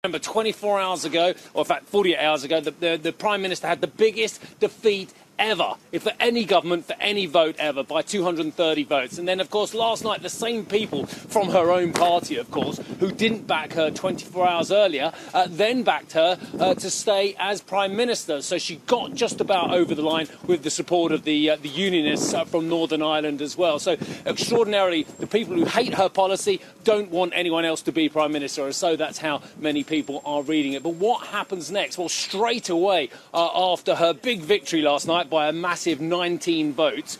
Remember, 24 hours ago, or in fact 48 hours ago, the Prime Minister had the biggest defeat ever, if for any government, for any vote ever, by 230 votes. And then, of course, last night, the same people from her own party, of course, who didn't back her 24 hours earlier, then backed her to stay as Prime Minister. So she got just about over the line with the support of the Unionists from Northern Ireland as well. So extraordinarily, the people who hate her policy don't want anyone else to be Prime Minister, so that's how many people are reading it. But what happens next? Well, straight away after her big victory last night by a massive 19 votes,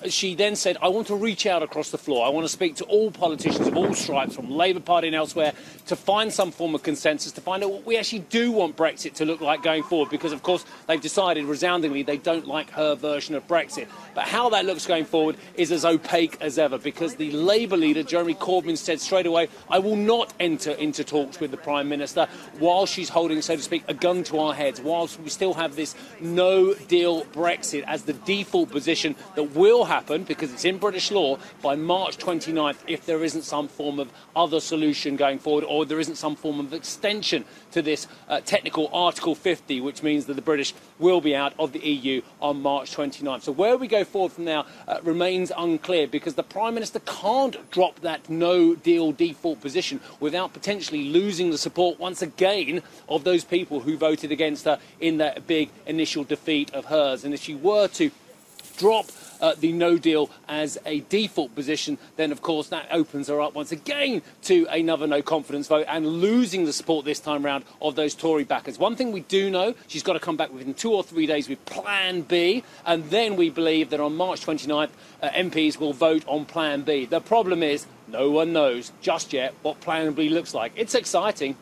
she then said, I want to reach out across the floor. I want to speak to all politicians of all stripes, from Labour Party and elsewhere, to find some form of consensus, to find out what we actually do want Brexit to look like going forward, because, of course, they've decided resoundingly they don't like her version of Brexit. But how that looks going forward is as opaque as ever, because the Labour leader, Jeremy Corbyn, said straight away, I will not enter into talks with the Prime Minister while she's holding, so to speak, a gun to our heads, whilst we still have this no-deal Brexit as the default position that will happen, because it's in British law, by March 29th if there isn't some form of other solution going forward, or there isn't some form of extension to this technical Article 50, which means that the British will be out of the EU on March 29th. So where we go forward from now remains unclear, because the Prime Minister can't drop that no-deal default position without potentially losing the support once again of those people who voted against her in that big initial defeat of hers. And if she were to drop the no deal as a default position, then of course that opens her up once again to another no confidence vote and losing the support this time round of those Tory backers. One thing we do know, she's got to come back within 2 or 3 days with Plan B, and then we believe that on March 29th MPs will vote on Plan B. The problem is no one knows just yet what Plan B looks like. It's exciting.